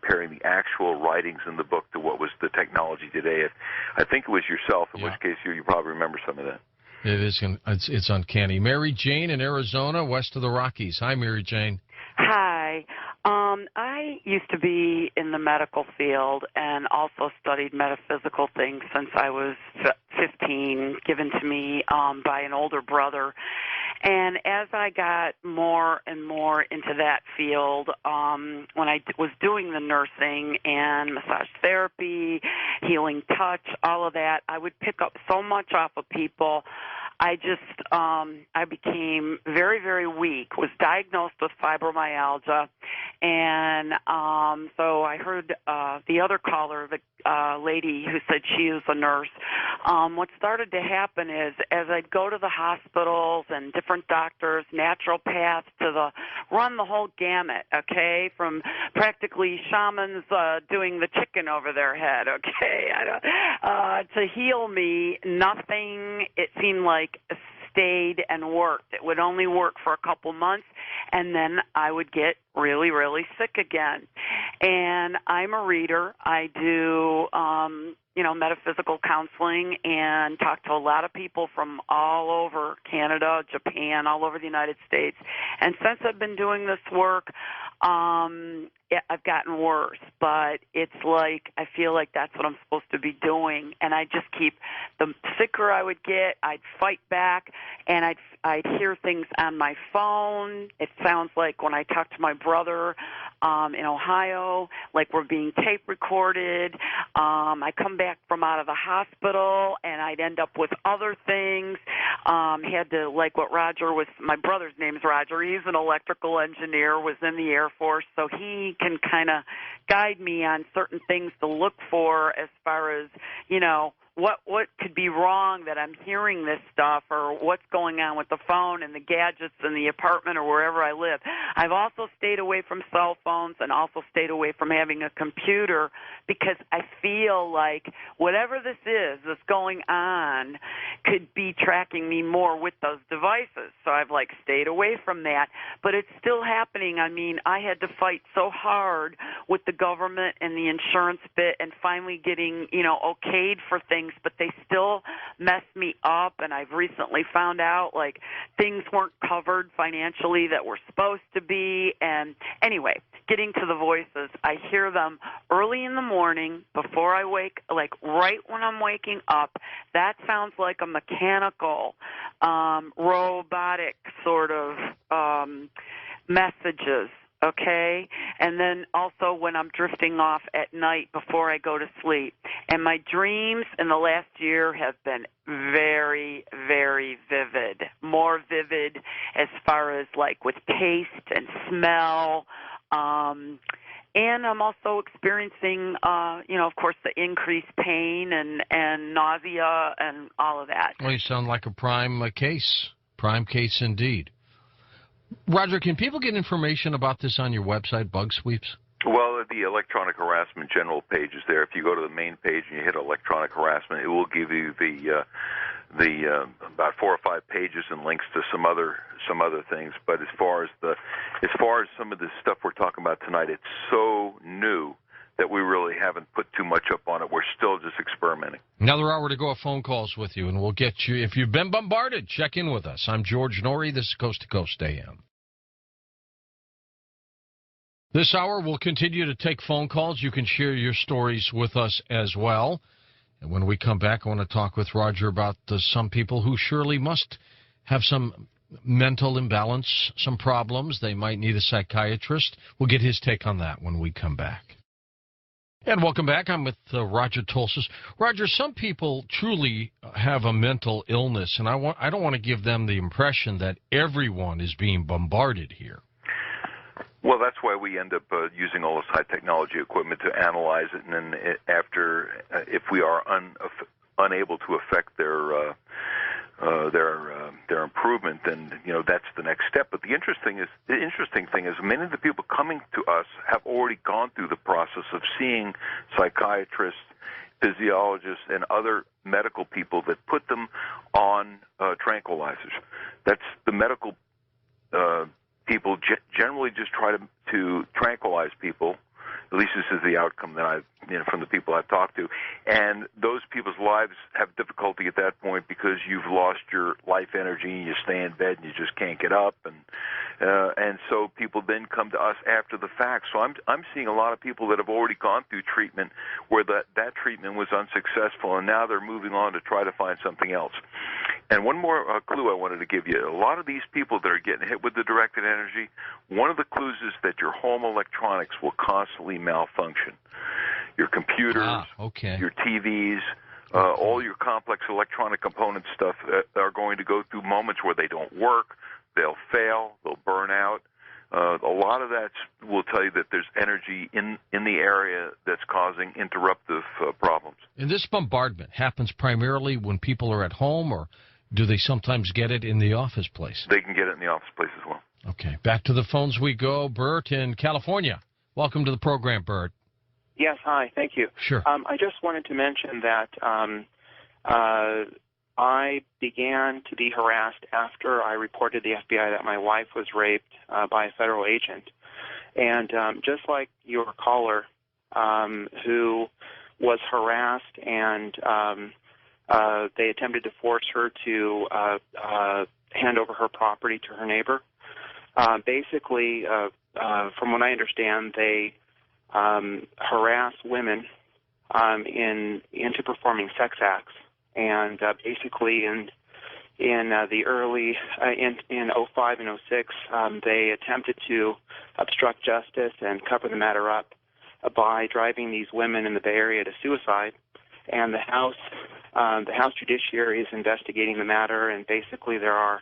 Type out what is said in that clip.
comparing the actual writings in the book to what was the technology today. I think it was yourself, in which case you probably remember some of that. It is. It's uncanny. Mary Jane in Arizona, west of the Rockies. Hi, Mary Jane. Hi. I used to be in the medical field and also studied metaphysical things since I was 15, given to me by an older brother. And as I got more and more into that field, when I was doing the nursing and massage therapy, healing touch, all of that, I would pick up so much off of people. I became very, very weak, was diagnosed with fibromyalgia, and so I heard the other caller, the lady who said she is a nurse. What started to happen is, as I'd go to the hospitals and different doctors, naturopaths, run the whole gamut, okay, from practically shamans doing the chicken over their head, okay, to heal me, nothing, it seemed like, stayed and worked. It would only work for a couple months, and then I would get really, really sick again. And I'm a reader. I do, metaphysical counseling and talk to a lot of people from all over Canada, Japan, all over the United States. And since I've been doing this work, I've gotten worse, but it's like I feel like that's what I'm supposed to be doing, and I just the sicker I would get, I'd fight back, and I'd hear things on my phone. It sounds like when I talk to my brother in Ohio, like we're being tape recorded. I come back from out of the hospital, and I'd end up with other things. Had to, like what my brother's name's Roger. He's an electrical engineer, was in the Air Force, so he can kind of guide me on certain things to look for as far as, what could be wrong that I'm hearing this stuff, or what's going on with the phone and the gadgets in the apartment or wherever I live. I've also stayed away from cell phones and also stayed away from having a computer because I feel like whatever this is that's going on could be tracking me more with those devices. So I've stayed away from that, but it's still happening. I mean, I had to fight so hard with the government and the insurance bit and finally getting, okayed for things, but they still mess me up. And I've recently found out things weren't covered financially that were supposed to be. And anyway, getting to the voices, I hear them early in the morning before I wake, right when I'm waking up. That sounds like a mechanical, robotic sort of messages. Okay, and then also when I'm drifting off at night before I go to sleep. And my dreams in the last year have been very, very vivid, more vivid as far as with taste and smell. And I'm also experiencing, of course, the increased pain and nausea and all of that. Well, you sound like a prime case indeed. Roger, can people get information about this on your website, Bug Sweeps? Well, the electronic harassment general page is there. If you go to the main page and you hit electronic harassment, it will give you the about 4 or 5 pages and links to some other things. But as far as some of the stuff we're talking about tonight, it's so new that we really haven't put too much up on it. We're still just experimenting. Another hour to go of phone calls with you, and we'll get you. If you've been bombarded, check in with us. I'm George Norrie. This is Coast to Coast AM. This hour, we'll continue to take phone calls. You can share your stories with us as well. And when we come back, I want to talk with Roger about some people who surely must have some mental imbalance, some problems. They might need a psychiatrist. We'll get his take on that when we come back. And welcome back. I'm with Roger Tulsis. Roger, some people truly have a mental illness, and I don't want to give them the impression that everyone is being bombarded here. Well, that's why we end up using all this high technology equipment to analyze it, and then if we are unable to affect their improvement, then that's the next step. But the interesting thing is many of the people coming to us have already gone through the process of seeing psychiatrists, physiologists, and other medical people that put them on tranquilizers. That's the medical people generally just try to tranquilize people At least this is the outcome that from the people I've talked to. And those people's lives have difficulty at that point because you've lost your life energy and you stay in bed and you just can't get up. And so people then come to us after the fact. So I'm seeing a lot of people that have already gone through treatment where that treatment was unsuccessful, and now they're moving on to try to find something else. And one more clue I wanted to give you. A lot of these people that are getting hit with the directed energy, one of the clues is that your home electronics will constantly malfunction. Your computers, your TVs, all your complex electronic component stuff are going to go through moments where they don't work, they'll fail, they'll burn out. A lot of that will tell you that there's energy in the area that's causing interruptive problems. And this bombardment happens primarily when people are at home, or do they sometimes get it in the office place? They can get it in the office place as well. Okay. Back to the phones we go. Bert in California. Welcome to the program, Bert. Yes, hi. Thank you. Sure. I just wanted to mention that I began to be harassed after I reported to the FBI that my wife was raped by a federal agent. And just like your caller who was harassed and they attempted to force her to hand over her property to her neighbor, basically, from what I understand, they harass women into performing sex acts. And basically, in the early in 05 and 06, they attempted to obstruct justice and cover the matter up by driving these women in the Bay Area to suicide. And the House Judiciary is investigating the matter, and basically there are